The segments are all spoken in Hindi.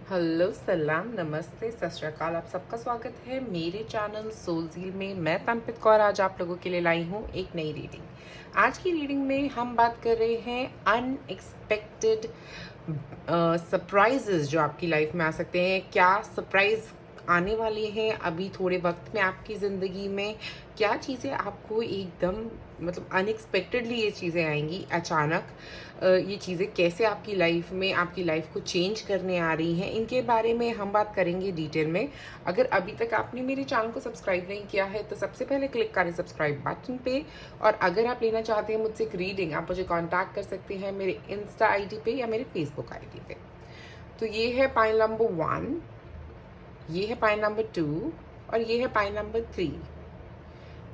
हेलो, सलाम, नमस्ते, सत श्री अकाल। आप सबका स्वागत है मेरे चैनल सोलझील में। मैं तनप्रीत कौर आज आप लोगों के लिए लाई हूँ एक नई रीडिंग। आज की रीडिंग में हम बात कर रहे हैं अनएक्सपेक्टेड सरप्राइजेस जो आपकी लाइफ में आ सकते हैं। क्या सरप्राइज आने वाले हैं अभी थोड़े वक्त में आपकी ज़िंदगी में? क्या चीज़ें आपको एकदम मतलब अनएक्सपेक्टेडली ये चीज़ें आएंगी अचानक? ये चीज़ें कैसे आपकी लाइफ को चेंज करने आ रही हैं, इनके बारे में हम बात करेंगे डिटेल में। अगर अभी तक आपने मेरे चैनल को सब्सक्राइब नहीं किया है तो सबसे पहले क्लिक करें सब्सक्राइब बटन पे। और अगर आप लेना चाहते हैं मुझसे एक रीडिंग, आप मुझे कॉन्टैक्ट कर सकते हैं मेरे इंस्टा आईडी पे या मेरे फेसबुक आईडी पे। तो ये है पाइल नंबर 1, ये है पाइल नंबर 2 और ये है पाइल नंबर 3।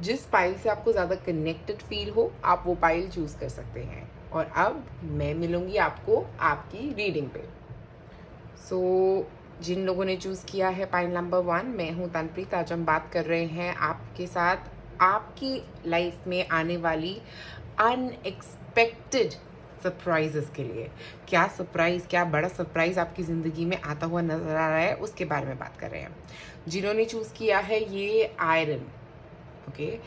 जिस पाइल से आपको ज़्यादा कनेक्टेड फील हो आप वो पाइल चूज़ कर सकते हैं। और अब मैं मिलूँगी आपको आपकी रीडिंग पे। सो जिन लोगों ने चूज़ किया है पाइल नंबर 1, मैं हूँ तनप्रीत। आज हम बात कर रहे हैं आपके साथ आपकी लाइफ में आने वाली अनएक्सपेक्टेड सरप्राइजेस के लिए। क्या बड़ा सरप्राइज आपकी ज़िंदगी में आता हुआ नज़र आ रहा है, उसके बारे में बात कर रहे हैं। जिन्होंने चूज़ किया है ये आयरन, ओके।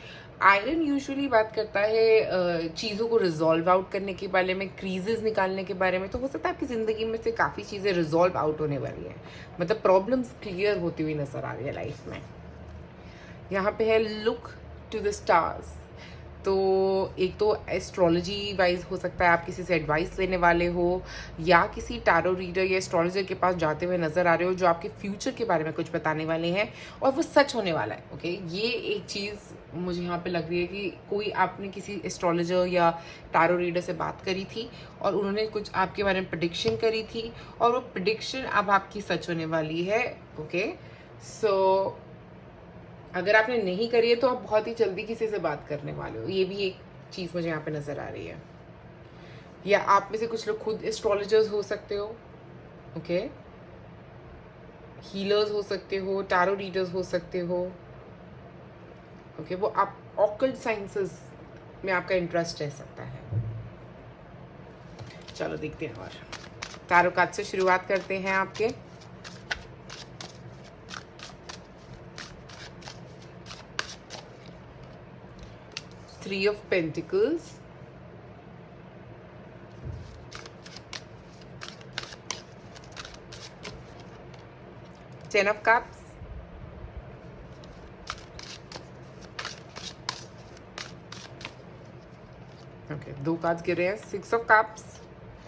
आयरन यूजुअली बात करता है चीज़ों को रिजॉल्व आउट करने के बारे में, क्रीजेस निकालने के बारे में। तो हो सकता है आपकी ज़िंदगी में से काफ़ी चीज़ें रिजॉल्व आउट होने वाली हैं, मतलब प्रॉब्लम्स क्लियर होती हुई नज़र आ रही है लाइफ में। यहाँ पे है लुक टू द स्टार्स। तो एक तो एस्ट्रोलॉजी वाइज हो सकता है आप किसी से एडवाइस लेने वाले हो या किसी टैरो रीडर या एस्ट्रोलॉजर के पास जाते हुए नज़र आ रहे हो जो आपके फ्यूचर के बारे में कुछ बताने वाले हैं और वो सच होने वाला है, ओके। ये एक चीज़ मुझे यहाँ पे लग रही है कि कोई आपने किसी एस्ट्रोलॉजर या टैरो रीडर से बात करी थी और उन्होंने कुछ आपके बारे में प्रेडिक्शन करी थी और वो प्रेडिक्शन अब आपकी सच होने वाली है, ओके। सो अगर आपने नहीं करी है तो आप बहुत ही जल्दी किसी से बात करने वाले हो, ये भी एक चीज़ मुझे यहाँ पे नज़र आ रही है। या आप में से कुछ लोग खुद एस्ट्रोलॉजर्स हो सकते हो, ओके। हीलर्स हो सकते हो, टैरो रीडर्स हो सकते हो, ओके। वो आप ऑकल्ट साइंसेस में आपका इंटरेस्ट रह सकता है। चलो देखते हैं। और टैरो कार्ड से शुरुआत करते हैं आपके। Three of Pentacles, Ten of Cups, okay. दो कार्ड्स गिर रहे हैं, Six of Cups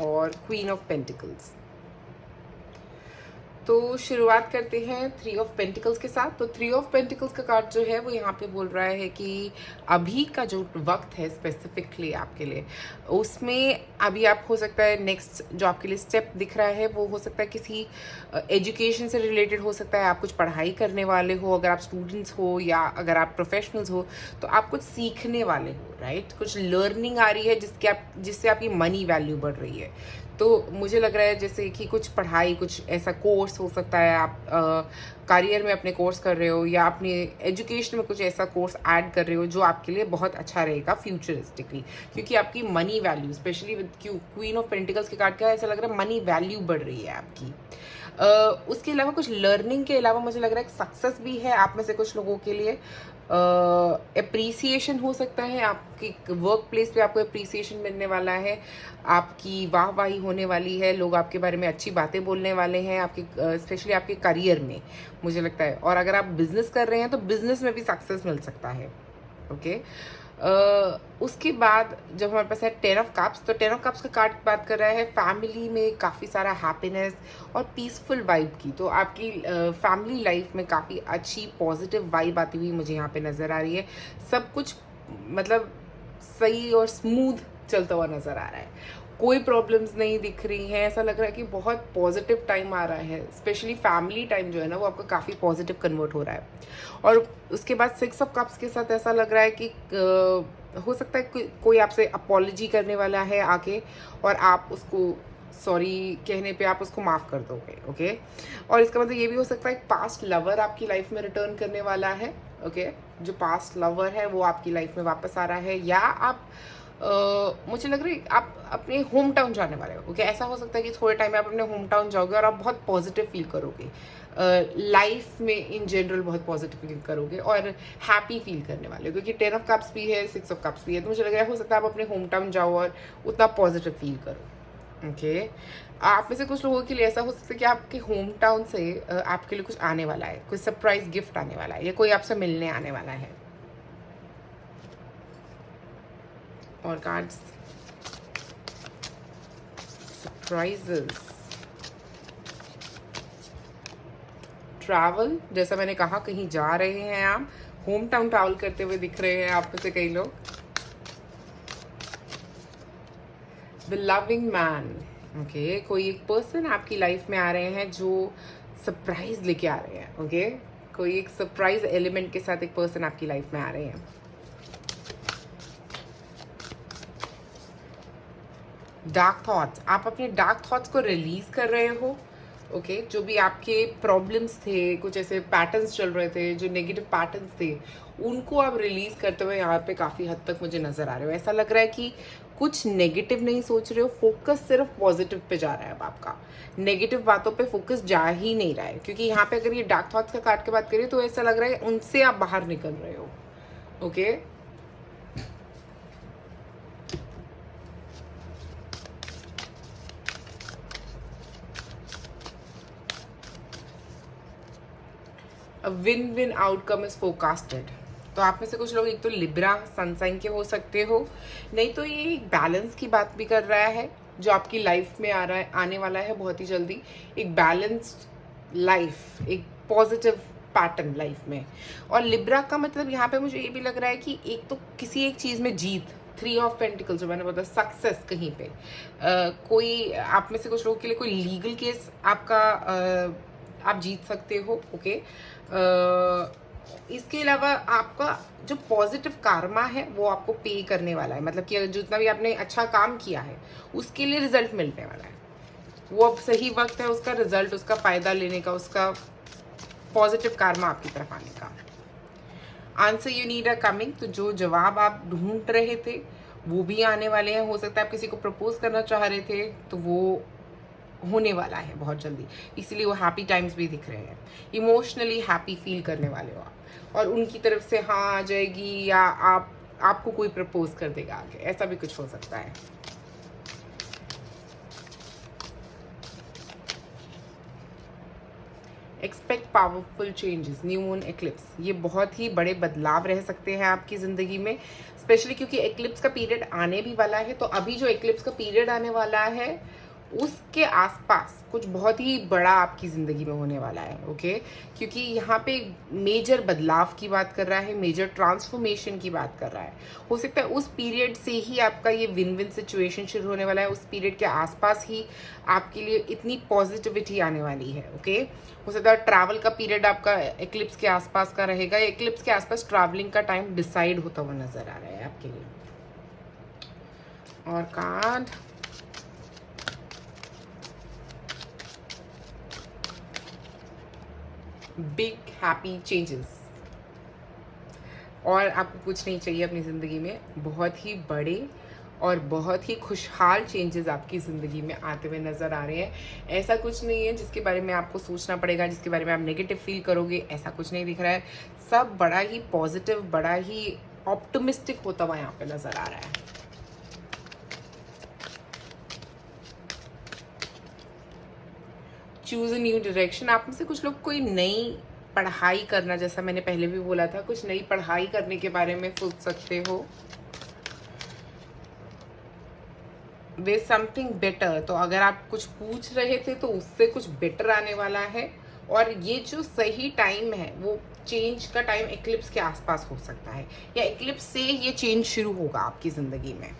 और Queen of Pentacles। तो शुरुआत करते हैं थ्री ऑफ पेंटिकल्स के साथ। तो थ्री ऑफ पेंटिकल्स का कार्ड जो है वो यहाँ पे बोल रहा है कि अभी का जो वक्त है स्पेसिफिकली आपके लिए, उसमें अभी आप हो सकता है नेक्स्ट जो आपके लिए स्टेप दिख रहा है वो हो सकता है किसी एजुकेशन से रिलेटेड हो सकता है। आप कुछ पढ़ाई करने वाले हो, अगर आप स्टूडेंट्स हो या अगर आप प्रोफेशनल्स हो तो आप कुछ सीखने वाले हो, राइट। कुछ लर्निंग आ रही है जिससे आपकी मनी वैल्यू बढ़ रही है। तो मुझे लग रहा है जैसे कि कुछ पढ़ाई, कुछ ऐसा कोर्स हो सकता है, आप करियर में अपने कोर्स कर रहे हो या अपने एजुकेशन में कुछ ऐसा कोर्स ऐड कर रहे हो जो आपके लिए बहुत अच्छा रहेगा फ्यूचरिस्टिकली, क्योंकि आपकी money value specially with queen of pentacles के कार्ड का ऐसा लग रहा है मनी वैल्यू बढ़ रही है आपकी। उसके अलावा कुछ लर्निंग के अलावा मुझे लग रहा है सक्सेस भी है आप में से कुछ लोगों के लिए। एप्रिसिएशन हो सकता है, आपकी वर्क प्लेस पे आपको एप्रिसिएशन मिलने वाला है, आपकी वाहवाही होने वाली है, लोग आपके बारे में अच्छी बातें बोलने वाले हैं आपके स्पेशली आपके करियर में, मुझे लगता है। और अगर आप बिजनेस कर रहे हैं तो बिजनेस में भी सक्सेस मिल सकता है, ओके। उसके बाद जब हमारे पास है टेन ऑफ कप्स, तो टेन ऑफ कप्स का कार्ड बात कर रहा है फैमिली में काफ़ी सारा हैप्पीनेस और पीसफुल वाइब की। तो आपकी फैमिली लाइफ में काफ़ी अच्छी पॉजिटिव वाइब आती हुई मुझे यहाँ पे नज़र आ रही है। सब कुछ मतलब सही और स्मूथ चलता हुआ नज़र आ रहा है, कोई प्रॉब्लम्स नहीं दिख रही हैं। ऐसा लग रहा है कि बहुत पॉजिटिव टाइम आ रहा है, स्पेशली फैमिली टाइम जो है ना वो आपका काफ़ी पॉजिटिव कन्वर्ट हो रहा है। और उसके बाद सिक्स ऑफ कप्स के साथ ऐसा लग रहा है कि हो सकता है कोई आपसे अपॉलॉजी करने वाला है आके और आप उसको सॉरी कहने पे आप उसको माफ़ कर दोगे, ओके। और इसका मतलब ये भी हो सकता है पास्ट लवर आपकी लाइफ में रिटर्न करने वाला है, ओके। जो पास्ट लवर है वो आपकी लाइफ में वापस आ रहा है, या आप मुझे लग रहा है आप अपने होम टाउन जाने वाले हो। ओके, ऐसा हो सकता है कि थोड़े टाइम में आप अपने होम टाउन जाओगे और आप बहुत पॉजिटिव फील करोगे, लाइफ में इन जनरल बहुत पॉजिटिव फील करोगे और हैप्पी फील करने वाले हो, क्योंकि 10 ऑफ कप्स भी है, 6 ऑफ कप्स भी है। तो मुझे लग रहा है हो सकता है आप अपने होम टाउन जाओ और उतना पॉजिटिव फील करो। ओके, आप में से कुछ लोगों के लिए ऐसा हो सकता है कि आपके होम टाउन से आपके लिए कुछ आने वाला है, कोई सरप्राइज गिफ्ट आने वाला है या कोई आपसे मिलने आने वाला है। और कार्ड्स, सरप्राइजेस, ट्रैवल, जैसा मैंने कहा कहीं जा रहे हैं आप, होम टाउन ट्रैवल करते हुए दिख रहे हैं आप में से कई लोग। द लविंग मैन, ओके, कोई एक पर्सन आपकी लाइफ में आ रहे हैं जो सरप्राइज लेके आ रहे हैं। ओके, कोई एक सरप्राइज एलिमेंट के साथ एक पर्सन आपकी लाइफ में आ रहे हैं। डार्क थॉट्स, आप अपने डार्क थॉट्स को रिलीज कर रहे हो। ओके, जो भी आपके प्रॉब्लम्स थे, कुछ ऐसे पैटर्न्स चल रहे थे, जो नेगेटिव पैटर्न्स थे, उनको आप रिलीज करते हुए यहाँ पे काफ़ी हद तक मुझे नज़र आ रहे हो। ऐसा लग रहा है कि कुछ नेगेटिव नहीं सोच रहे हो, फोकस सिर्फ पॉजिटिव पे जा रहा है। अब आपका नेगेटिव बातों पे फोकस जा ही नहीं रहा है, क्योंकि यहाँ पे अगर ये डार्क थॉट्स का कार्ड की बात करें तो ऐसा लग रहा है उनसे आप बाहर निकल रहे हो। Okay, win win outcome is forecasted. तो आप में से कुछ लोग एक तो लिब्रा सन साइन के हो सकते हो, नहीं तो ये एक बैलेंस की बात भी कर रहा है जो आपकी लाइफ में आ रहा है, आने वाला है बहुत ही जल्दी। एक बैलेंस्ड लाइफ, एक पॉजिटिव पैटर्न लाइफ में। और लिब्रा का मतलब यहाँ पे मुझे ये भी लग रहा है कि एक तो किसी एक चीज़ में जीत, 3 ऑफ पेंटिकल्स जो मैंने बताया, सक्सेस कहीं पे। कोई आप में से कुछ लोगों के लिए कोई लीगल केस आपका आप जीत सकते हो। ओके, इसके अलावा आपका जो पॉजिटिव कार्मा है वो आपको पे करने वाला है, मतलब कि जितना भी आपने अच्छा काम किया है उसके लिए रिजल्ट मिलने वाला है। वो अब सही वक्त है उसका रिजल्ट, उसका फायदा लेने का, उसका पॉजिटिव कार्मा आपकी तरफ आने का। Answer you need a coming, तो जो जवाब आप ढूंढ रहे थे वो भी आने वाले हैं। हो सकता है आप किसी को प्रपोज करना चाह रहे थे तो वो होने वाला है बहुत जल्दी, इसीलिए वो हैप्पी टाइम्स भी दिख रहे हैं। इमोशनली हैप्पी फील करने वाले हो आप, और उनकी तरफ से हाँ आ जाएगी या आपको कोई प्रपोज कर देगा आगे, ऐसा भी कुछ हो सकता है। Expect powerful changes, new moon eclipse, ये बहुत ही बड़े बदलाव रह सकते हैं आपकी ज़िंदगी में, स्पेशली क्योंकि एक्लिप्स का पीरियड आने भी वाला है। तो अभी जो एक्लिप्स का पीरियड आने वाला है उसके आसपास कुछ बहुत ही बड़ा आपकी ज़िंदगी में होने वाला है। ओके, क्योंकि यहाँ पे मेजर बदलाव की बात कर रहा है, मेजर ट्रांसफॉर्मेशन की बात कर रहा है। हो सकता है उस पीरियड से ही आपका ये विन विन सिचुएशन शुरू होने वाला है, उस पीरियड के आसपास ही आपके लिए इतनी पॉजिटिविटी आने वाली है। ओके, हो सकता है ट्रैवल का पीरियड आपका एक्लिप्स के आसपास का रहेगा, एक्लिप्स के आसपास ट्रैवलिंग का टाइम डिसाइड होता हुआ नजर आ रहा है आपके लिए। और कार्ड, बिग हैप्पी चेंजेस, और आपको कुछ नहीं चाहिए अपनी ज़िंदगी में, बहुत ही बड़े और बहुत ही खुशहाल चेंजेस आपकी ज़िंदगी में आते हुए नज़र आ रहे हैं। ऐसा कुछ नहीं है जिसके बारे में आपको सोचना पड़ेगा, जिसके बारे में आप नेगेटिव फील करोगे, ऐसा कुछ नहीं दिख रहा है। सब बड़ा ही पॉजिटिव, बड़ा ही ऑप्टिमिस्टिक होता हुआ यहाँ पे नज़र आ रहा है। चूज अ न्यू डायरेक्शन, आप में से कुछ लोग कोई नई पढ़ाई करना, जैसा मैंने पहले भी बोला था, कुछ नई पढ़ाई करने के बारे में सोच सकते हो। वे समथिंग बेटर, तो अगर आप कुछ पूछ रहे थे तो उससे कुछ बेटर आने वाला है। और ये जो सही टाइम है वो चेंज का टाइम एक्लिप्स के आसपास हो सकता है, या एक्लिप्स से ये चेंज शुरू होगा आपकी ज़िंदगी में।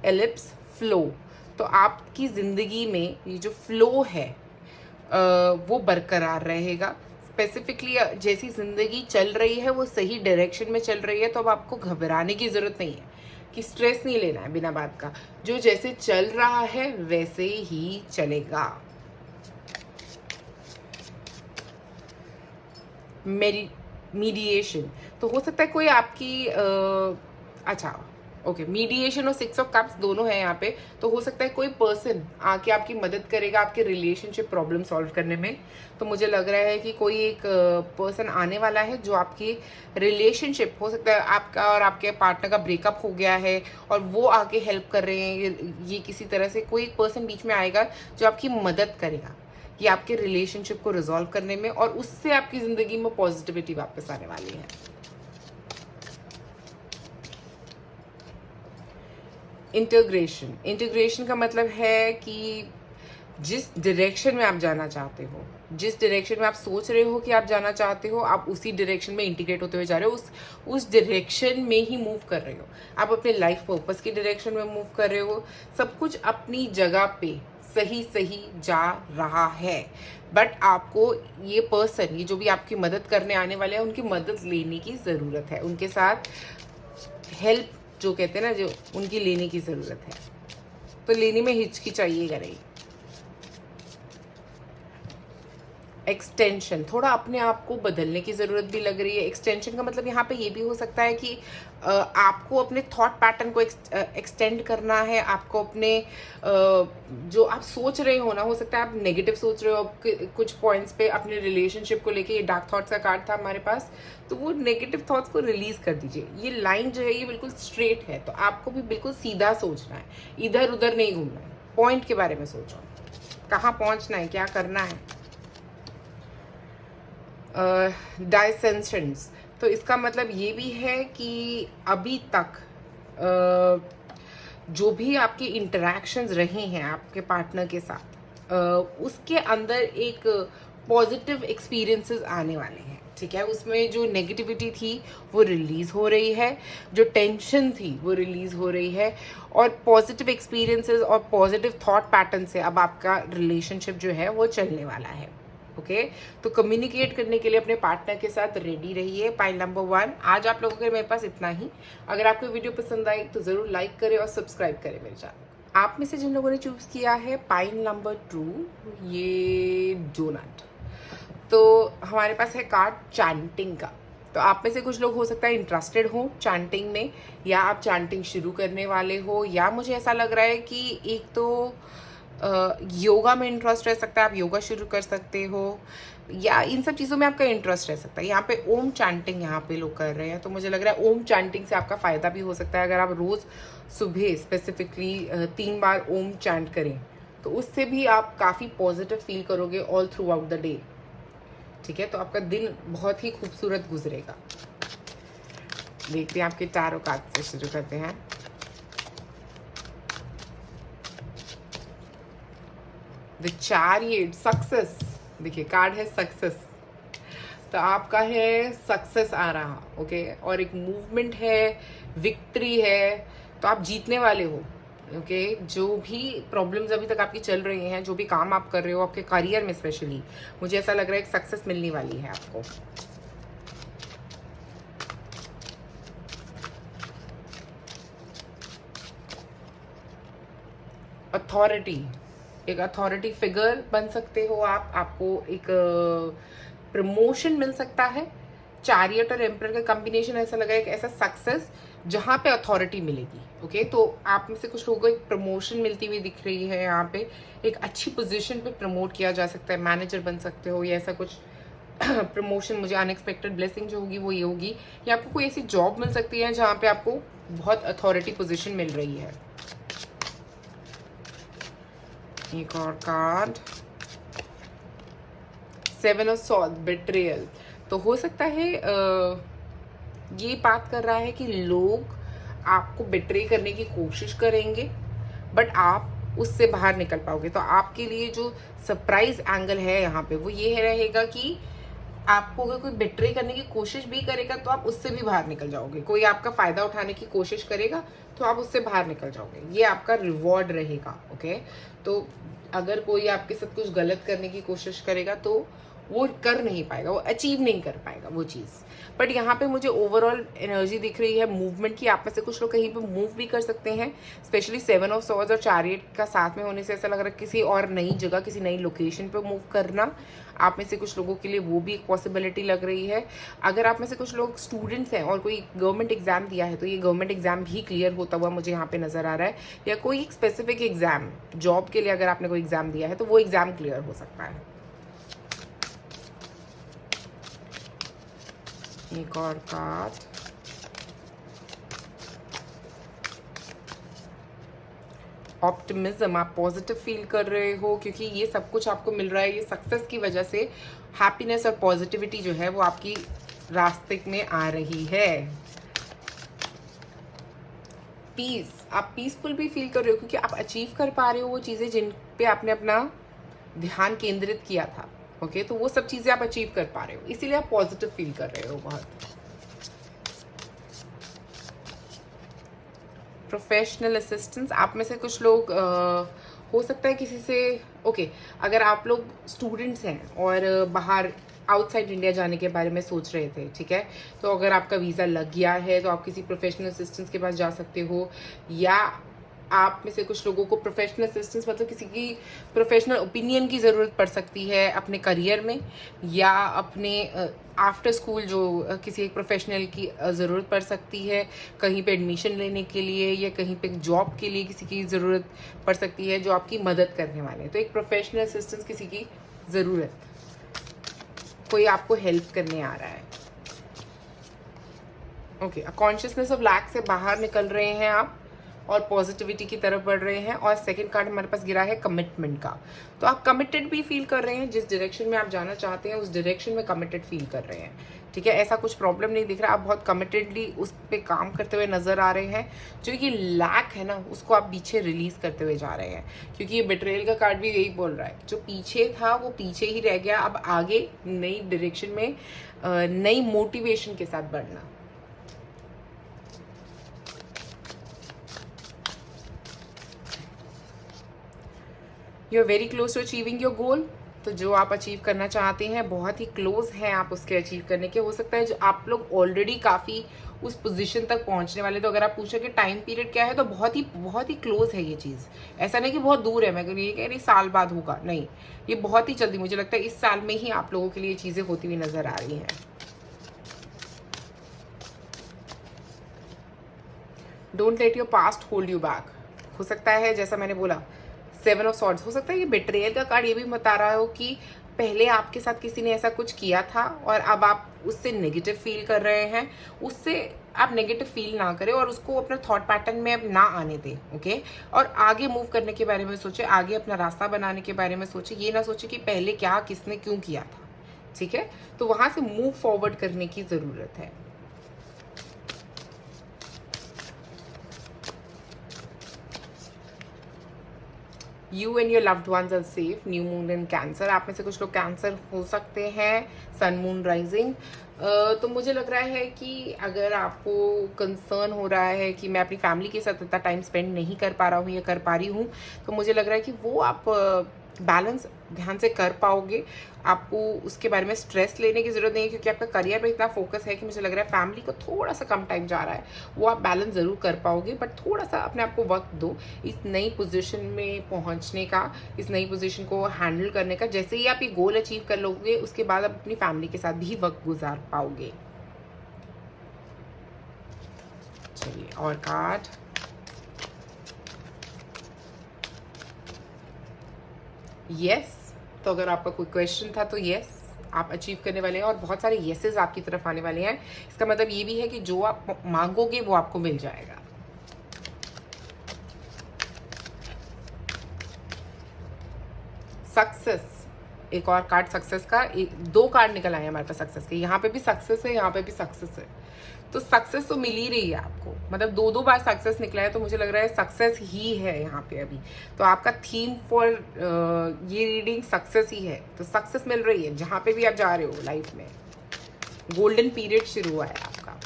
एलिप्स, फ्लो, तो आपकी ज़िंदगी में ये जो फ्लो है वो बरकरार रहेगा। स्पेसिफिकली जैसी ज़िंदगी चल रही है वो सही डायरेक्शन में चल रही है, तो अब आपको घबराने की ज़रूरत नहीं है। कि स्ट्रेस नहीं लेना है बिना बात का, जो जैसे चल रहा है वैसे ही चलेगा। मीडिएशन, तो हो सकता है कोई आपकी अच्छा ओके, मीडिएशन और 6 ऑफ कप्स दोनों है यहाँ पे, तो हो सकता है कोई पर्सन आके आपकी मदद करेगा आपके रिलेशनशिप प्रॉब्लम सॉल्व करने में। तो मुझे लग रहा है कि कोई एक पर्सन आने वाला है जो आपकी रिलेशनशिप, हो सकता है आपका और आपके पार्टनर का ब्रेकअप हो गया है और वो आके हेल्प कर रहे हैं, ये किसी तरह से कोई एक पर्सन बीच में आएगा जो आपकी मदद करेगा ये आपके रिलेशनशिप को रिजॉल्व करने में, और उससे आपकी ज़िंदगी में पॉजिटिविटी वापस आने वाली है। इंटीग्रेशन का मतलब है कि जिस डायरेक्शन में आप जाना चाहते हो, जिस डायरेक्शन में आप सोच रहे हो कि आप जाना चाहते हो, आप उसी डायरेक्शन में इंटीग्रेट होते हुए जा रहे हो, उस डायरेक्शन में ही मूव कर रहे हो। आप अपने लाइफ पर्पस की डायरेक्शन में मूव कर रहे हो। सब कुछ अपनी जगह पे सही सही जा रहा है, बट आपको ये पर्सन, ये जो भी आपकी मदद करने आने वाले हैं, उनकी मदद लेने की ज़रूरत है, उनके साथ हेल्प जो कहते हैं ना, जो उनकी लेने की ज़रूरत है। तो लेने में हिचकिचाइएगा नहीं। एक्सटेंशन, थोड़ा अपने आप को बदलने की ज़रूरत भी लग रही है। एक्सटेंशन का मतलब यहाँ पे ये भी हो सकता है कि आपको अपने थॉट पैटर्न को एक्सटेंड करना है। आपको अपने जो आप सोच रहे हो ना, हो सकता है आप नेगेटिव सोच रहे हो कुछ पॉइंट्स पे अपने रिलेशनशिप को लेके। ये डार्क थॉट्स का कार्ड था हमारे पास, तो वो नेगेटिव थॉट्स को रिलीज कर दीजिए। ये लाइन जो है ये बिल्कुल स्ट्रेट है, तो आपको भी बिल्कुल सीधा सोचना है, इधर उधर नहीं घूमना है। पॉइंट के बारे में सोचो, कहाँ पहुँचना है, क्या करना है। डायसेंशंस, तो इसका मतलब ये भी है कि अभी तक जो भी आपके इंटरेक्शंस रहे हैं आपके पार्टनर के साथ, उसके अंदर एक पॉजिटिव एक्सपीरियंसेस आने वाले हैं, ठीक है। उसमें जो नेगेटिविटी थी वो रिलीज़ हो रही है, जो टेंशन थी वो रिलीज़ हो रही है, और पॉजिटिव एक्सपीरियंसेस और पॉजिटिव थॉट पैटर्न से अब आपका रिलेशनशिप जो है वो चलने वाला है। ओके तो कम्युनिकेट करने के लिए अपने पार्टनर के साथ रेडी रहिए। पाइल नंबर 1, आज आप लोगों के मेरे पास इतना ही। अगर आपको वीडियो पसंद आई तो ज़रूर लाइक करें और सब्सक्राइब करें मेरे चैनल। आप में से जिन लोगों ने चूज़ किया है पाइल नंबर 2, ये डोनट, तो हमारे पास है कार्ड चैंटिंग का। तो आप में से कुछ लोग हो सकता है इंटरेस्टेड हो चैंटिंग में, या आप चैंटिंग शुरू करने वाले हो, या मुझे ऐसा लग रहा है कि एक तो योगा में इंटरेस्ट रह सकता है, आप योगा शुरू कर सकते हो, या इन सब चीज़ों में आपका इंटरेस्ट रह सकता है। यहाँ पे ओम चैंटिंग यहाँ पे लोग कर रहे हैं, तो मुझे लग रहा है ओम चैंटिंग से आपका फ़ायदा भी हो सकता है। अगर आप रोज़ सुबह स्पेसिफिकली 3 बार ओम चैंट करें तो उससे भी आप काफ़ी पॉजिटिव फील करोगे all through out the day, ठीक है। तो आपका दिन बहुत ही खूबसूरत गुजरेगा। देखते हैं आपके टैरो कार्ड से शुरू करते हैं। द चैरियट, सक्सेस, देखिए कार्ड है सक्सेस, तो आपका है सक्सेस आ रहा, ओके, और एक मूवमेंट है, विक्ट्री है, तो आप जीतने वाले हो। ओके जो भी प्रॉब्लम्स अभी तक आपकी चल रही हैं, जो भी काम आप कर रहे हो आपके करियर में स्पेशली, मुझे ऐसा लग रहा है एक सक्सेस मिलने वाली है आपको। अथॉरिटी, एक अथॉरिटी फिगर बन सकते हो आप, आपको एक प्रमोशन मिल सकता है। चैरियट और एम्परर का कॉम्बिनेशन ऐसा लगा है कि ऐसा सक्सेस जहाँ पे अथॉरिटी मिलेगी। ओके तो आप में से कुछ लोगों को एक प्रमोशन मिलती हुई दिख रही है, यहाँ पे एक अच्छी पोजीशन पे प्रमोट किया जा सकता है, मैनेजर बन सकते हो या ऐसा कुछ प्रमोशन। मुझे अनएक्सपेक्टेड ब्लेसिंग जो होगी वो ये होगी, या आपको कोई ऐसी जॉब मिल सकती है जहाँ पे आपको बहुत अथॉरिटी पोजीशन मिल रही है। एक और कार्ड, 7 ऑफ सॉर्ड, बिट्रेयल, तो हो सकता है ये बात कर रहा है कि लोग आपको बिट्रे करने की कोशिश करेंगे, बट आप उससे बाहर निकल पाओगे। तो आपके लिए जो सरप्राइज एंगल है यहाँ पे वो ये रहेगा कि आपको अगर कोई बिट्रे करने की कोशिश भी करेगा तो आप उससे भी बाहर निकल जाओगे। कोई आपका फायदा उठाने की कोशिश करेगा तो आप उससे बाहर निकल जाओगे, ये आपका रिवॉर्ड रहेगा। ओके तो अगर कोई आपके साथ कुछ गलत करने की कोशिश करेगा तो वो कर नहीं पाएगा, वो अचीव नहीं कर पाएगा वो चीज़। बट यहाँ पे मुझे ओवरऑल एनर्जी दिख रही है मूवमेंट की। आप में से कुछ लोग कहीं पे मूव भी कर सकते हैं, स्पेशली 7 ऑफ सॉर्ड्स और चैरियट का साथ में होने से ऐसा लग रहा है किसी और नई जगह, किसी नई लोकेशन पे मूव करना आप में से कुछ लोगों के लिए वो भी एक पॉसिबिलिटी लग रही है। अगर आप में से कुछ लोग स्टूडेंट्स हैं और कोई गवर्नमेंट एग्जाम दिया है तो ये गवर्नमेंट एग्जाम भी क्लियर होता हुआ मुझे यहाँ पे नजर आ रहा है, या कोई एक स्पेसिफिक एग्जाम जॉब के लिए अगर आपने कोई एग्जाम दिया है तो वो एग्जाम क्लियर हो सकता है। एक और कार्ड, ऑप्टिमिज्म, आप पॉजिटिव फील कर रहे हो क्योंकि ये सब कुछ आपको मिल रहा है, ये सक्सेस की वजह से हैप्पीनेस और पॉजिटिविटी जो है वो आपकी रास्ते में आ रही है। पीस, आप पीसफुल भी फील कर रहे हो क्योंकि आप अचीव कर पा रहे हो वो चीज़ें जिन पे आपने अपना ध्यान केंद्रित किया था। ओके, तो वो सब चीज़ें आप अचीव कर पा रहे हो, इसीलिए आप पॉजिटिव फील कर रहे हो बहुत। प्रोफेशनल असिस्टेंस, आप में से कुछ लोग हो सकता है किसी से अगर आप लोग स्टूडेंट्स हैं और बाहर आउटसाइड इंडिया जाने के बारे में सोच रहे थे, ठीक है, तो अगर आपका वीज़ा लग गया है तो आप किसी प्रोफेशनल असिस्टेंस के पास जा सकते हो, या आप में से कुछ लोगों को प्रोफेशनल असिस्टेंस मतलब किसी की प्रोफेशनल ओपिनियन की ज़रूरत पड़ सकती है अपने करियर में, या अपने आफ्टर स्कूल जो किसी एक प्रोफेशनल की ज़रूरत पड़ सकती है कहीं पे एडमिशन लेने के लिए, या कहीं पे जॉब के लिए किसी की ज़रूरत पड़ सकती है जो आपकी मदद करने वाले हैं। तो एक प्रोफेशनल असिस्टेंस किसी की ज़रूरत, कोई आपको हेल्प करने आ रहा है। कॉन्शियसनेस ऑफ लैक से बाहर निकल रहे हैं आप और पॉजिटिविटी की तरफ बढ़ रहे हैं। और सेकंड कार्ड हमारे पास गिरा है कमिटमेंट का, तो आप कमिटेड भी फील कर रहे हैं, जिस डायरेक्शन में आप जाना चाहते हैं उस डायरेक्शन में कमिटेड फील कर रहे हैं, ठीक है। ऐसा कुछ प्रॉब्लम नहीं दिख रहा, आप बहुत कमिटेडली उस पर काम करते हुए नजर आ रहे हैं। जो ये लैक है ना उसको आप पीछे रिलीज करते हुए जा रहे हैं, क्योंकि ये बिट्रेयल का कार्ड भी यही बोल रहा है, जो पीछे था वो पीछे ही रह गया, अब आगे नई डायरेक्शन में नई मोटिवेशन के साथ बढ़ना। You are very close to achieving your goal, तो जो आप अचीव करना चाहते हैं बहुत ही क्लोज हैं आप उसके अचीव करने के। हो सकता है जो आप लोग ऑलरेडी काफ़ी उस पोजीशन तक पहुंचने वाले, तो अगर आप पूछो कि टाइम पीरियड क्या है तो बहुत ही क्लोज है ये चीज़। ऐसा नहीं कि बहुत दूर है, मैं ये कह रही साल बाद होगा, नहीं, ये बहुत ही जल्दी, मुझे लगता है इस साल में ही आप लोगों के लिए चीज़ें होती हुई नजर आ रही हैं। Don't let your past hold you back, हो सकता है जैसा मैंने बोला 7 ऑफ सॉर्ड्स, हो सकता है ये बिट्रेयल का कार्ड ये भी बता रहा हो कि पहले आपके साथ किसी ने ऐसा कुछ किया था और अब आप उससे नेगेटिव फील कर रहे हैं। उससे आप नेगेटिव फील ना करें और उसको अपना थॉट पैटर्न में अब ना आने दें, ओके। और आगे मूव करने के बारे में सोचे, आगे अपना रास्ता बनाने के बारे में सोचे, ये ना सोचे कि पहले क्या किसने क्यों किया था, ठीक है। तो वहां से मूव फॉरवर्ड करने की जरूरत है। You and your loved ones are safe, new moon in Cancer, आप में से कुछ लोग कैंसर हो सकते हैं, सन मून राइजिंग। तो मुझे लग रहा है कि अगर आपको कंसर्न हो रहा है कि मैं अपनी फैमिली के साथ इतना टाइम स्पेंड नहीं कर पा रहा हूँ या कर पा रही हूँ, तो मुझे लग रहा है कि वो आप बैलेंस ध्यान से कर पाओगे। आपको उसके बारे में स्ट्रेस लेने की ज़रूरत नहीं है, क्योंकि आपका करियर पे इतना फोकस है कि मुझे लग रहा है फैमिली को थोड़ा सा कम टाइम जा रहा है, वो आप बैलेंस ज़रूर कर पाओगे। बट थोड़ा सा अपने आप को वक्त दो इस नई पोजीशन में पहुंचने का, इस नई पोजीशन को हैंडल करने का। जैसे ही आप ये गोल अचीव कर लोगे उसके बाद आप अपनी फैमिली के साथ भी वक्त गुजार पाओगे। चलिए और कार्ड, यस। तो अगर आपका कोई क्वेश्चन था तो यस, आप अचीव करने वाले हैं और बहुत सारे येसेस आपकी तरफ आने वाले हैं। इसका मतलब ये भी है कि जो आप मांगोगे वो आपको मिल जाएगा। सक्सेस, एक और कार्ड सक्सेस का, दो कार्ड निकल आए हमारे पास सक्सेस के, यहाँ पे भी सक्सेस है, यहाँ पे भी सक्सेस है। तो सक्सेस तो मिल ही रही है आपको, मतलब दो बार सक्सेस निकला है, तो मुझे लग रहा है सक्सेस ही है यहाँ पे अभी। तो आपका थीम फॉर ये रीडिंग सक्सेस ही है, तो सक्सेस मिल रही है जहाँ पे भी आप जा रहे हो लाइफ में। गोल्डन पीरियड शुरू हुआ है आपका।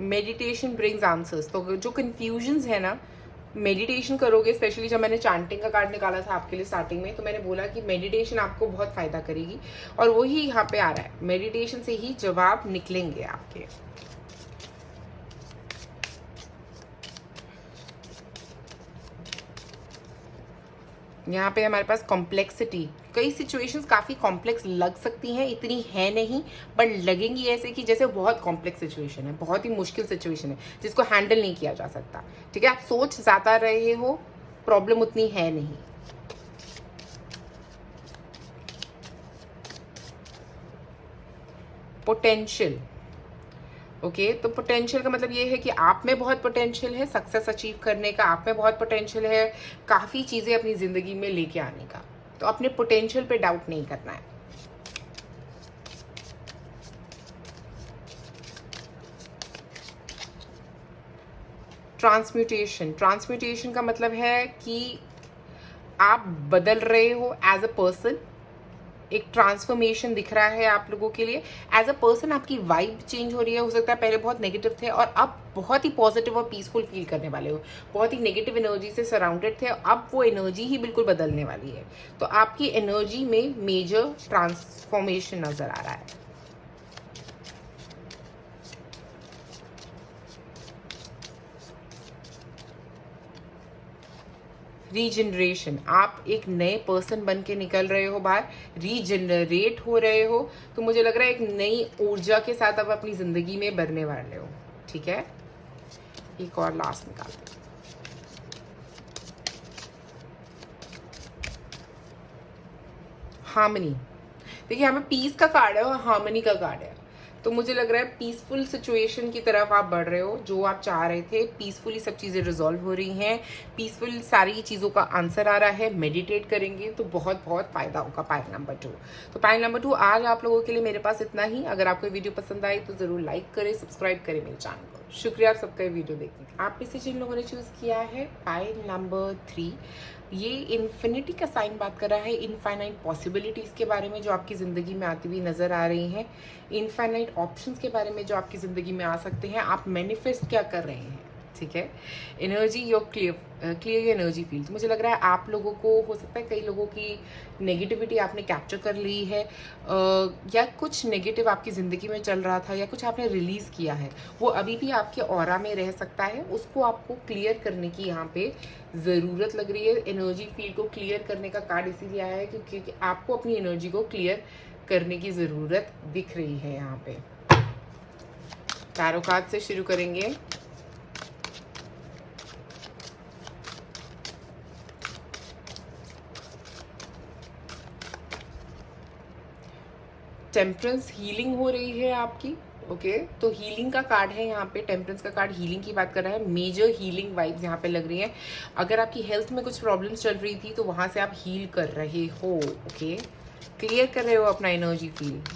मेडिटेशन ब्रिंग्स आंसर्स, तो जो कंफ्यूजन्स है ना मेडिटेशन करोगे, स्पेशली जब मैंने चांटिंग का कार्ड निकाला था आपके लिए स्टार्टिंग में, तो मैंने बोला कि मेडिटेशन आपको बहुत फायदा करेगी, और वही यहाँ पे आ रहा है, मेडिटेशन से ही जवाब निकलेंगे आपके। यहाँ पे हमारे पास कॉम्प्लेक्सिटी, कई सिचुएशंस काफ़ी कॉम्प्लेक्स लग सकती हैं, इतनी है नहीं, बट लगेंगी ऐसे कि जैसे बहुत कॉम्प्लेक्स सिचुएशन है, बहुत ही मुश्किल सिचुएशन है जिसको हैंडल नहीं किया जा सकता। ठीक है, आप सोच ज़्यादा रहे हो, प्रॉब्लम उतनी है नहीं। पोटेंशियल, ओके तो पोटेंशियल का मतलब ये है कि आप में बहुत पोटेंशियल है सक्सेस अचीव करने का, आप में बहुत पोटेंशियल है काफ़ी चीज़ें अपनी ज़िंदगी में लेके आने का, तो अपने पोटेंशियल पे डाउट नहीं करना है। ट्रांसम्यूटेशन, ट्रांसम्यूटेशन का मतलब है कि आप बदल रहे हो एज अ पर्सन, एक ट्रांसफॉर्मेशन दिख रहा है आप लोगों के लिए एज अ पर्सन, आपकी वाइब चेंज हो रही है। हो सकता है पहले बहुत नेगेटिव थे और अब बहुत ही पॉजिटिव और पीसफुल फील करने वाले हो, बहुत ही नेगेटिव एनर्जी से सराउंडेड थे, अब वो एनर्जी ही बिल्कुल बदलने वाली है, तो आपकी एनर्जी में मेजर ट्रांसफॉर्मेशन नजर आ रहा है। रीजनरेशन, आप एक नए पर्सन बन के निकल रहे हो बाहर, रीजनरेट हो रहे हो, तो मुझे लग रहा है एक नई ऊर्जा के साथ आप अपनी जिंदगी में भरने वाले हो। ठीक है, एक और लास्ट निकालते हैं। हार्मनी, देखिए यहाँ पे पीस का कार्ड है और हार्मनी का कार्ड है, तो मुझे लग रहा है पीसफुल सिचुएशन की तरफ आप बढ़ रहे हो, जो आप चाह रहे थे पीसफुली सब चीज़ें रिजॉल्व हो रही हैं, पीसफुल सारी चीज़ों का आंसर आ रहा है। मेडिटेट करेंगे तो बहुत बहुत फायदा होगा। पाइल नंबर 2, तो पाइल नंबर 2 आज आप लोगों के लिए मेरे पास इतना ही। अगर आपको वीडियो पसंद आई तो ज़रूर लाइक करें, सब्सक्राइब करें मेरे चैनल को। शुक्रिया आप सबका वीडियो देखने का। आप में से जिन लोगों ने चूज़ किया है पाइल नंबर 3, ये इन्फिनिटी का साइन बात कर रहा है, इनफाइनाइट पॉसिबिलिटीज़ के बारे में जो आपकी ज़िंदगी में आती हुई नज़र आ रही हैं, इनफाइनाइट ऑप्शंस के बारे में जो आपकी ज़िंदगी में आ सकते हैं। आप मैनिफेस्ट क्या कर रहे हैं, ठीक है। Energy your clear energy field, मुझे लग रहा है आप लोगों को, हो सकता है कई लोगों की नेगेटिविटी आपने कैप्चर कर ली है, या कुछ नेगेटिव आपकी ज़िंदगी में चल रहा था या कुछ आपने रिलीज़ किया है, वो अभी भी आपके ऑरा में रह सकता है, उसको आपको क्लियर करने की यहाँ पे ज़रूरत लग रही है। एनर्जी फील्ड को क्लियर करने का कार्ड इसीलिए आया है क्योंकि आपको अपनी एनर्जी को क्लियर करने की ज़रूरत दिख रही है। यहाँ पे टैरो कार्ड से शुरू करेंगे। टेम्परेंस, हीलिंग हो रही है आपकी, ओके तो हीलिंग का कार्ड है यहाँ पे, टेम्परेंस का कार्ड हीलिंग की बात कर रहा है। मेजर हीलिंग वाइब्स यहाँ पे लग रही है। अगर आपकी हेल्थ में कुछ प्रॉब्लम्स चल रही थी तो वहां से आप हील कर रहे हो, ओके क्लियर कर रहे हो अपना energy field.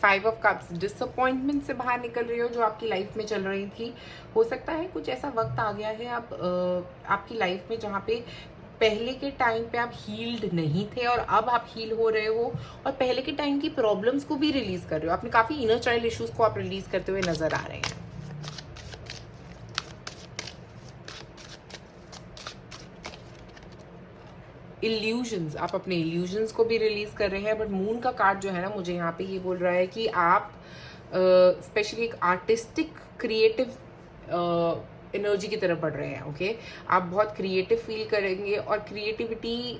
5 of cups, disappointment से बाहर निकल रही हो जो आपकी लाइफ में चल रही थी। हो सकता है कुछ ऐसा वक्त आ गया है आपकी लाइफ में जहाँ पे पहले के टाइम पे आप हील्ड नहीं थे और अब आप हील हो रहे हो, और पहले के टाइम की प्रॉब्लम्स को भी रिलीज कर रहे हो। आपने काफी इनर चाइल्ड इश्यूज को आप रिलीज करते हुए नजर आ रहे हैं। इल्यूजन्स, आप अपने इल्यूजन्स को भी रिलीज कर रहे हैं। बट मून का कार्ड जो है ना, मुझे यहाँ पे ये बोल रहा है कि आप स्पेशली एक आर्टिस्टिक क्रिएटिव एनर्जी की तरफ बढ़ रहे हैं, ओके आप बहुत क्रिएटिव फील करेंगे और क्रिएटिविटी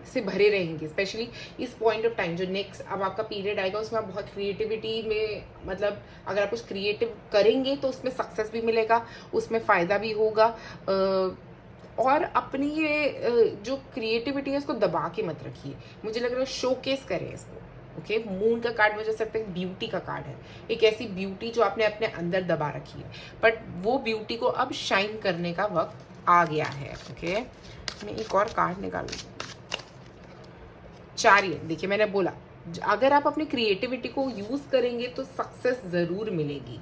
से भरे रहेंगे, स्पेशली इस पॉइंट ऑफ टाइम जो नेक्स्ट अब आपका पीरियड आएगा उसमें आप बहुत क्रिएटिविटी में, मतलब अगर आप कुछ क्रिएटिव करेंगे तो उसमें सक्सेस भी मिलेगा, उसमें फ़ायदा भी होगा, और अपनी ये जो क्रिएटिविटी है उसको दबा के मत रखिए। मुझे लग रहा है शोकेस करें इसको, ओके मून का कार्ड मुझे सकता है ब्यूटी का कार्ड है, एक ऐसी ब्यूटी जो आपने अपने अंदर दबा रखी है, बट वो ब्यूटी को अब शाइन करने का वक्त आ गया है, ओके मैं एक और कार्ड निकाल लूँ। चैरियट, देखिए मैंने बोला अगर आप अपनी क्रिएटिविटी को यूज़ करेंगे तो सक्सेस ज़रूर मिलेगी,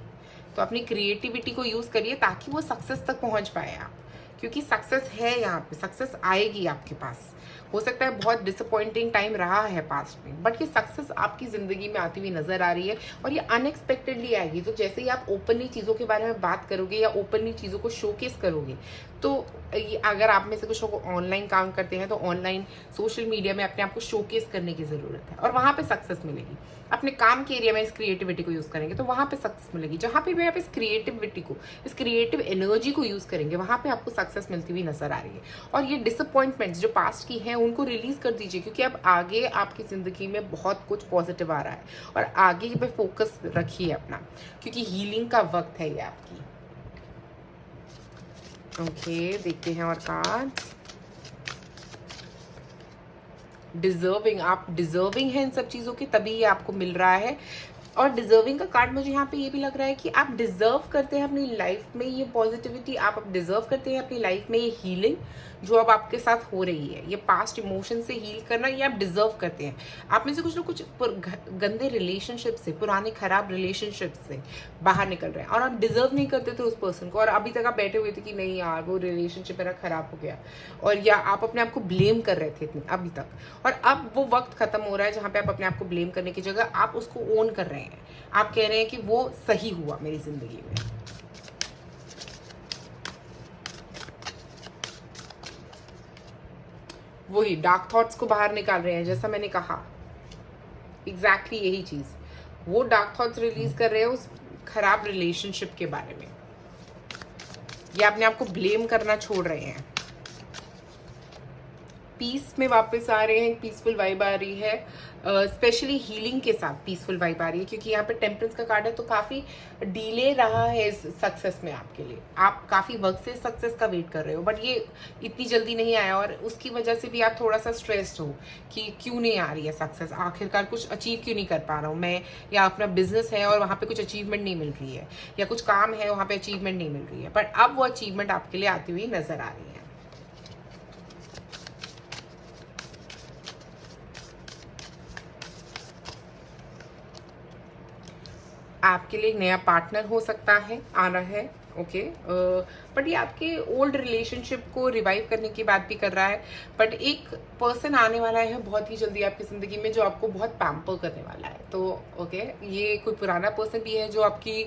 तो अपनी क्रिएटिविटी को यूज़ करिए ताकि वो सक्सेस तक पहुंच पाए आप, क्योंकि सक्सेस है यहाँ पे, सक्सेस आएगी आपके पास। हो सकता है बहुत डिसअपॉइंटिंग टाइम रहा है पास्ट में, बट ये सक्सेस आपकी ज़िंदगी में आती हुई नज़र आ रही है और ये अनएक्सपेक्टेडली आएगी। तो जैसे ही आप ओपनली चीज़ों के बारे में बात करोगे या ओपनली चीज़ों को शोकेस करोगे, तो ये अगर आप में से कुछ लोग ऑनलाइन काम करते हैं तो ऑनलाइन सोशल मीडिया में अपने आप को शोकेस करने की ज़रूरत है और वहाँ पे सक्सेस मिलेगी। अपने काम के एरिया में इस क्रिएटिविटी को यूज़ करेंगे तो वहाँ पे सक्सेस मिलेगी। जहाँ पे भी आप इस क्रिएटिविटी को, इस क्रिएटिव एनर्जी को यूज़ करेंगे, वहाँ पे आपको सक्सेस मिलती हुई नजर आ रही है। और ये डिसअपॉइंटमेंट्स जो पास्ट की हैं उनको रिलीज कर दीजिए, क्योंकि अब आगे आपकी ज़िंदगी में बहुत कुछ पॉजिटिव आ रहा है और आगे पे फोकस रखिए अपना, क्योंकि हीलिंग का वक्त है ये आपकी। ओके, देखते हैं और कार्ड्स। डिजर्विंग, आप डिजर्विंग हैं इन सब चीज़ों के, तभी ये आपको मिल रहा है। और डिजर्विंग का कार्ड मुझे यहाँ पे ये भी लग रहा है कि आप डिजर्व करते हैं अपनी लाइफ में ये पॉजिटिविटी, आप अब डिजर्व करते हैं अपनी लाइफ में ये हीलिंग जो अब आपके साथ हो रही है, ये पास्ट इमोशन से हील करना, ये आप डिजर्व करते हैं। आप में से कुछ लोग कुछ गंदे रिलेशनशिप से, पुराने खराब रिलेशनशिप से बाहर निकल रहे हैं और आप डिजर्व नहीं करते थे उस पर्सन को, और अभी तक आप बैठे हुए थे कि नहीं यार वो रिलेशनशिप मेरा खराब हो गया, और या आप अपने आप को ब्लेम कर रहे थे अभी तक, और अब वो वक्त खत्म हो रहा है जहाँ पे आप अपने आप को ब्लेम करने की जगह आप उसको ओन कर रहे हैं। आप कह रहे हैं कि वो सही हुआ मेरी जिंदगी में। वही डार्क थॉट्स को बाहर निकाल रहे हैं, जैसा मैंने कहा एग्जैक्टली यही चीज, वो डार्क थॉट्स रिलीज कर रहे हैं उस खराब रिलेशनशिप के बारे में, या अपने आप को ब्लेम करना छोड़ रहे हैं। पीस में वापस आ रहे हैं, पीसफुल वाइब आ रही है, स्पेशली हीलिंग के साथ पीसफुल वाइब आ रही है, क्योंकि यहाँ पे टेम्परेंस का कार्ड है, तो काफ़ी डिले रहा है इस सक्सेस में आपके लिए। आप काफ़ी वक्त से सक्सेस का वेट कर रहे हो, बट ये इतनी जल्दी नहीं आया, और उसकी वजह से भी आप थोड़ा सा स्ट्रेस्ड हो कि क्यों नहीं आ रही है सक्सेस, आखिरकार कुछ अचीव क्यों नहीं कर पा रहा हूँ मैं, या अपना बिजनेस है और वहाँ पे कुछ अचीवमेंट नहीं मिल रही है, या कुछ काम है वहाँ पे अचीवमेंट नहीं मिल रही है, बट अब वो अचीवमेंट आपके लिए आती हुई नजर आ रही है। आपके लिए एक नया पार्टनर हो सकता है, आना है, ओके, बट ये आपके ओल्ड रिलेशनशिप को रिवाइव करने की बात भी कर रहा है, बट एक पर्सन आने वाला है बहुत ही जल्दी आपकी ज़िंदगी में जो आपको बहुत पैम्पर करने वाला है। तो ओके, ये कोई पुराना पर्सन भी है जो आपकी,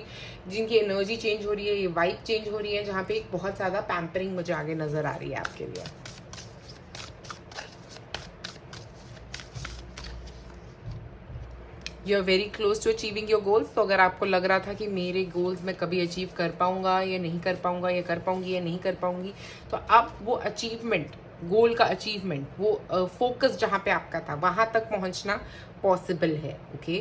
जिनकी एनर्जी चेंज हो रही है, ये वाइब चेंज हो रही है, जहाँ पे एक बहुत ज़्यादा पैम्परिंग मुझे आगे नज़र आ रही है आपके लिए। You are very close to achieving your goals. तो अगर आपको लग रहा था कि मेरे गोल्स मैं कभी अचीव कर पाऊंगा या नहीं कर पाऊंगा, या कर पाऊंगी या नहीं कर पाऊंगी, तो अब वो अचीवमेंट, गोल का अचीवमेंट, वो फोकस जहाँ पे आपका था वहाँ तक पहुँचना पॉसिबल है। ओके,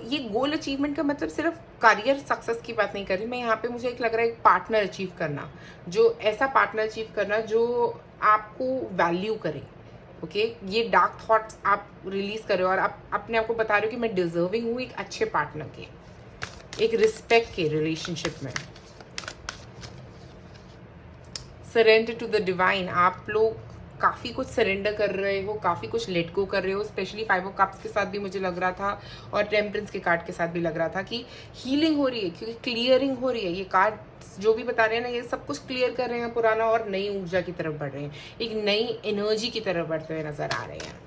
ये गोल अचीवमेंट का मतलब सिर्फ करियर सक्सेस की बात नहीं कर रही मैं यहाँ पे। मुझे एक लग रहा है एक पार्टनर अचीव करना, जो ऐसा पार्टनर अचीव करना जो आपको वैल्यू करे। ओके, ये डार्क थॉट्स आप रिलीज कर रहे हो और आप अपने आप को बता रहे हो कि मैं डिजर्विंग हूँ एक अच्छे पार्टनर के, एक रिस्पेक्ट के रिलेशनशिप में। सरेंडर टू द डिवाइन, आप लोग काफ़ी कुछ सरेंडर कर रहे हो, काफ़ी कुछ लेट गो कर रहे हो, स्पेशली 5 ऑफ कप्स के साथ भी मुझे लग रहा था, और टेम्परेंस के कार्ड के साथ भी लग रहा था कि हीलिंग हो रही है, क्योंकि क्लियरिंग हो रही है। ये कार्ड जो भी बता रहे हैं ना, ये सब कुछ क्लियर कर रहे हैं पुराना, और नई ऊर्जा की तरफ बढ़ रहे हैं, एक नई एनर्जी की तरफ बढ़ते हुए नजर आ रहे हैं।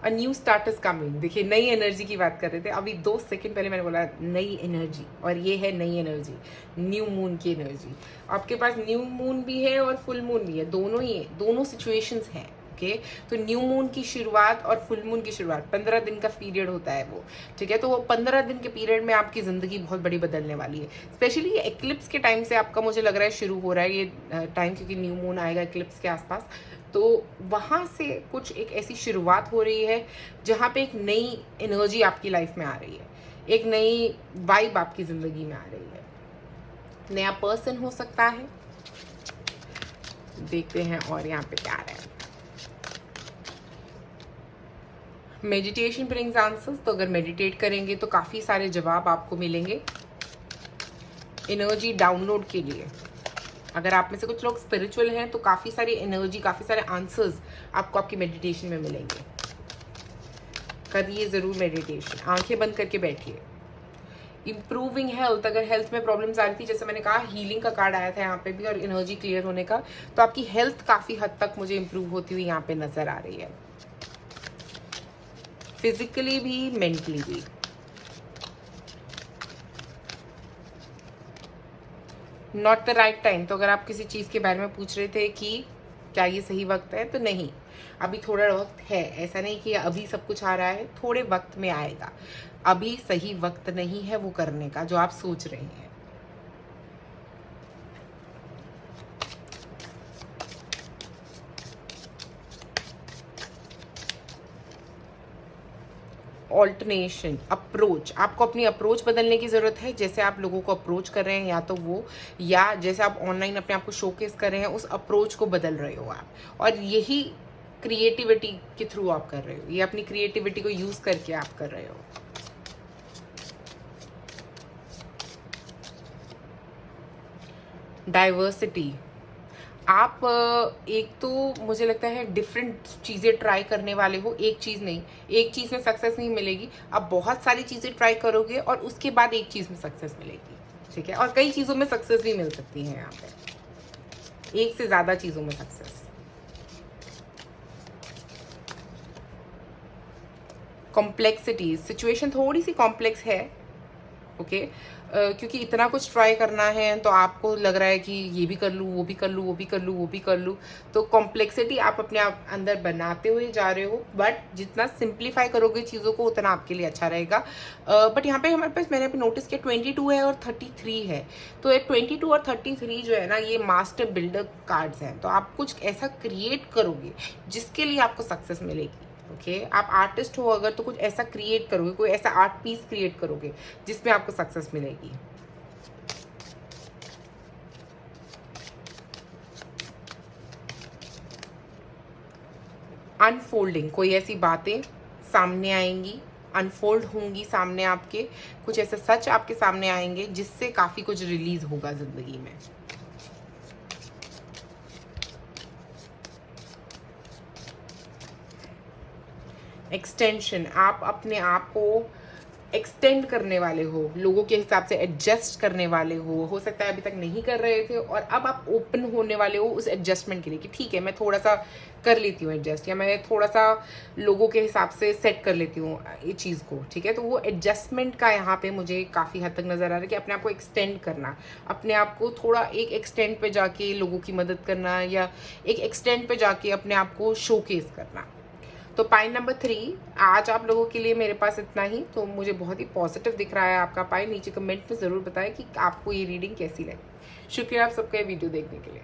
A new start is coming. देखिए, नई एनर्जी की बात कर रहे थे अभी 2 सेकंड पहले, मैंने बोला नई एनर्जी, और ये है नई एनर्जी, न्यू मून की एनर्जी। आपके पास न्यू मून भी है और फुल मून भी है, दोनों ही है, दोनों सिचुएशंस हैं। ओके, तो न्यू मून की शुरुआत और फुल मून की शुरुआत 15 दिन का पीरियड होता है वो, ठीक है। तो वो 15 दिन के पीरियड में आपकी ज़िंदगी बहुत बड़ी बदलने वाली है। स्पेशली ये एक्लिप्स के टाइम से आपका मुझे लग रहा है शुरू हो रहा है ये टाइम, क्योंकि न्यू मून आएगा एक्लिप्स के आसपास, तो वहाँ से कुछ एक ऐसी शुरुआत हो रही है जहाँ पे एक नई एनर्जी आपकी लाइफ में आ रही है, एक नई वाइब आपकी ज़िंदगी में आ रही है, नया पर्सन हो सकता है। देखते हैं और यहाँ पे क्या आ रहा है। मेडिटेशन ब्रिंग्स आंसर्स, तो अगर मेडिटेट करेंगे तो काफ़ी सारे जवाब आपको मिलेंगे एनर्जी डाउनलोड के लिए। अगर आप में से कुछ लोग स्पिरिचुअल हैं तो काफ़ी सारी एनर्जी, काफ़ी सारे आंसर्स आपको आपकी मेडिटेशन में मिलेंगे। करिए ज़रूर मेडिटेशन, आंखें बंद करके बैठिए। इम्प्रूविंग हेल्थ, अगर हेल्थ में प्रॉब्लम्स आ रही थी, जैसे मैंने कहा हीलिंग का कार्ड आया था यहाँ पे भी और एनर्जी क्लियर होने का, तो आपकी हेल्थ काफ़ी हद तक मुझे इम्प्रूव होती हुई यहाँ पे नज़र आ रही है, फिजिकली भी मेंटली भी। नॉट द राइट टाइम, तो अगर आप किसी चीज़ के बारे में पूछ रहे थे कि क्या ये सही वक्त है, तो नहीं, अभी थोड़ा वक्त है, ऐसा नहीं कि अभी सब कुछ आ रहा है, थोड़े वक्त में आएगा, अभी सही वक्त नहीं है वो करने का जो आप सोच रहे हैं। ऑल्टरनेशन, अप्रोच, आपको अपनी अप्रोच बदलने की ज़रूरत है, जैसे आप लोगों को अप्रोच कर रहे हैं या तो वो, या जैसे आप ऑनलाइन अपने आप को शोकेस कर रहे हैं, उस अप्रोच को बदल रहे हो आप, और यही क्रिएटिविटी के थ्रू आप कर रहे हो, ये अपनी क्रिएटिविटी को यूज़ करके आप कर रहे हो। डाइवर्सिटी, आप एक तो मुझे लगता है डिफरेंट चीज़ें ट्राई करने वाले हो, एक चीज़ नहीं, एक चीज़ में सक्सेस नहीं मिलेगी, आप बहुत सारी चीज़ें ट्राई करोगे और उसके बाद एक चीज़ में सक्सेस मिलेगी, ठीक है, और कई चीज़ों में सक्सेस भी मिल सकती है यहाँ पे, एक से ज़्यादा चीज़ों में सक्सेस। कॉम्प्लेक्सिटी, सिचुएशन थोड़ी सी कॉम्प्लेक्स है, ओके, क्योंकि इतना कुछ ट्राई करना है तो आपको लग रहा है कि ये भी कर लूँ, वो भी कर लूँ, वो भी कर लूँ, वो भी कर लूँ, तो कॉम्प्लेक्सिटी आप अपने आप अंदर बनाते हुए जा रहे हो, बट जितना सिंप्लीफाई करोगे चीज़ों को उतना आपके लिए अच्छा रहेगा। बट यहाँ पे हमारे पास, मैंने अभी नोटिस किया 22 है और 33 है, तो 22 और 33 जो है ना, ये मास्टर बिल्डर कार्ड्स हैं, तो आप कुछ ऐसा क्रिएट करोगे जिसके लिए आपको सक्सेस मिलेगी, ओके, आप आर्टिस्ट हो अगर, तो कुछ ऐसा क्रिएट करोगे, कोई ऐसा आर्ट पीस क्रिएट करोगे जिसमें आपको सक्सेस मिलेगी। अनफोल्डिंग, कोई ऐसी बातें सामने आएंगी, अनफोल्ड होंगी सामने आपके, कुछ ऐसे सच आपके सामने आएंगे जिससे काफी कुछ रिलीज होगा जिंदगी में। एक्सटेंशन, आप अपने आप को एक्सटेंड करने वाले हो, लोगों के हिसाब से एडजस्ट करने वाले हो सकता है अभी तक नहीं कर रहे थे और अब आप ओपन होने वाले हो उस एडजस्टमेंट के लिए कि ठीक है, मैं थोड़ा सा कर लेती हूँ एडजस्ट, या मैं थोड़ा सा लोगों के हिसाब से सेट कर लेती हूँ ये चीज़ को, ठीक है, तो वो एडजस्टमेंट का यहाँ पे मुझे काफ़ी हद तक नज़र आ रहा है कि अपने आप को एक्सटेंड करना, अपने आप को थोड़ा एक एक्सटेंड पे जाके लोगों की मदद करना, या एक एक्सटेंड पे जाके अपने आप को शोकेस करना। तो पाई नंबर 3 आज आप लोगों के लिए मेरे पास इतना ही, तो मुझे बहुत ही पॉजिटिव दिख रहा है आपका पाई। नीचे कमेंट में ज़रूर बताएं कि आपको ये रीडिंग कैसी लगी। शुक्रिया आप सबका ये वीडियो देखने के लिए।